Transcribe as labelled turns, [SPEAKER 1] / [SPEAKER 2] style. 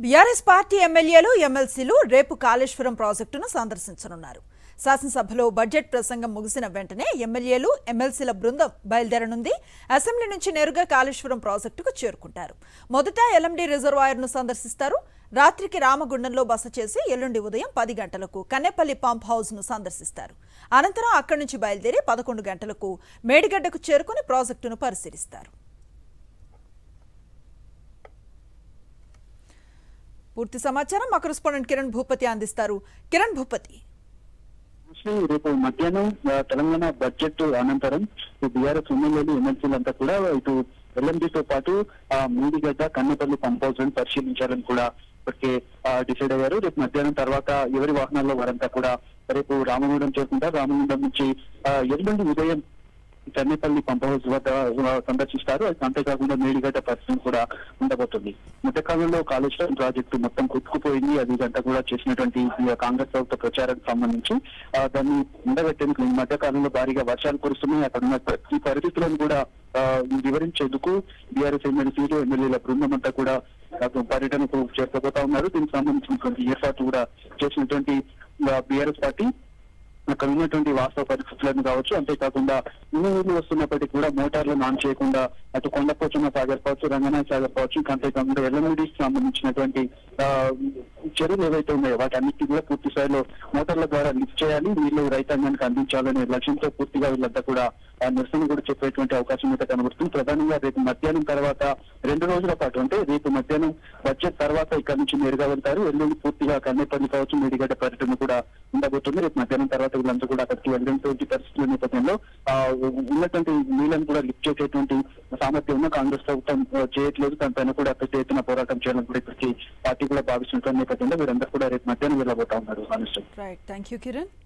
[SPEAKER 1] BRS party ఎమ్మెల్యేలు ఎమ్మెల్సీలు రేపు కాళేశ్వరం ప్రాజెక్టును సందర్శించనున్నారు. శాసనసభలో బడ్జెట్ ప్రసంగం ముగిసిన వెంటనే ఎమ్మెల్యేలు ఎమ్మెల్సీల బృందం బయలుదేరనుంది. అసెంబ్లీ నుంచి నేరుగా కాళేశ్వరం ప్రాజెక్టుకు చేరుకుంటారు. మొదట ఎల్ఎండి రిజర్వాయర్ను సందర్శిస్తారు. రాత్రికి రామగుండంలో బస చేసి ఎల్లుండి ఉదయం 10 గంటలకు కన్నెపల్లి పంప్ హౌస్ను సందర్శిస్తారు. అనంతరం అక్కడి నుంచి బయలుదేరి 11 గంటలకు మేడిగడ్డకు చేరుకుని ప్రాజెక్టును పరిశీలిస్తారు. పూర్తి సమాచారం మా కరెస్పాండెంట్ కిరణ్ భూపతి అందిస్తారు. కిరణ్ భూపతి,
[SPEAKER 2] రేపు మధ్యాహ్నం తెలంగాణ బడ్జెట్ అనంతరం బీఆర్ఎస్ ఎమ్మెల్యేలు ఎమ్మెల్సీలంతా కూడా ఇటు ఎల్ఎండితో పాటు మేడిగడ్డ కన్నెపల్లి పంప్ హౌస్ పరిశీలించాలని కూడా ఇప్పటికే డిసైడ్ అయ్యారు. రేపు మధ్యాహ్నం తర్వాత ఎవరి వాహనాల్లో వారంతా కూడా రేపు రామగుండం చేరుకుంటారు. రామగుండం నుంచి ఎల్లుండి ఉదయం కన్నెపల్లి పంప్ హౌస్ వద్ద సందర్శిస్తారు. అంతేకాకుండా మేడిగడ్డ పరిస్థితి కూడా ఉండబోతుంది. మధ్యకాలంలో కాళేశ్వరం ప్రాజెక్టు మొత్తం కొట్టుకుపోయింది. అది ఇదంతా కూడా చేసినటువంటి కాంగ్రెస్ ప్రభుత్వ ప్రచారానికి సంబంధించి దాన్ని ఉండబెట్టేందుకు ఈ మధ్యకాలంలో భారీగా వర్షాలు కురుస్తున్నాయి. అక్కడ ఉన్న ఈ పరిస్థితులను కూడా వివరించేందుకు బీఆర్ఎస్ ఎమ్మెల్సీలు ఎమ్మెల్యేల బృందం అంతా కూడా పర్యటనకు చేరుకోబోతా ఉన్నారు. దీనికి సంబంధించినటువంటి ఏర్పాట్లు కూడా చేసినటువంటి బీఆర్ఎస్ పార్టీ అక్కడ ఉన్నటువంటి వాస్తవ పరిస్థితులను కావచ్చు, అంతేకాకుండా నీళ్లు వస్తున్నప్పటికీ కూడా మోటార్లను ఆన్ చేయకుండా అటు కొండపోచమ్మ సాగర్ కావచ్చు, రంగనాథ సాగర్ కావచ్చు, అంతేకాకుండా ఎల్ఎండికి సంబంధించినటువంటి చెరువులు ఏవైతే ఉన్నాయో వాటన్నిటి కూడా పూర్తి స్థాయిలో మోటార్ల ద్వారా లిఫ్ట్ చేయాలి, నీళ్లు రైతాంగానికి అందించాలనే లక్ష్యంతో పూర్తిగా వీళ్ళంతా కూడా నిరసన కూడా చెప్పేటువంటి అవకాశం అయితే కనబడుతుంది. ప్రధానంగా రేపు మధ్యాహ్నం తర్వాత 2 రోజుల పాటు అంటే రేపు మధ్యాహ్నం బడ్జెట్ తర్వాత ఇక్కడ నుంచి నేరుగా వెళ్తారు. ఎల్లుండి పూర్తిగా కన్నెపల్లి కావచ్చు, మేడిగడ్డ పర్యటన కూడా ఉండబోతుంది. రేపు మధ్యాహ్నం తర్వాత వీళ్ళంతా కూడా అక్కడికి వెళ్ళినటువంటి పరిస్థితుల నేపథ్యంలో ఉన్నటువంటి నీళ్లను కూడా లిఫ్ట్ చేసేటువంటి సామర్థ్యం ఉన్న కాంగ్రెస్ ప్రభుత్వం చేయట్లేదు. దానిపైన కూడా పెద్ద ఎత్తున పోరాటం చేయాలని కూడా ఇప్పటికీ పార్టీ కూడా భావిస్తున్న నేపథ్యంలో వీరందరూ కూడా రేపు మధ్యాహ్నం వెళ్ళబోతా ఉన్నారు.
[SPEAKER 1] Right, thank you Kiran.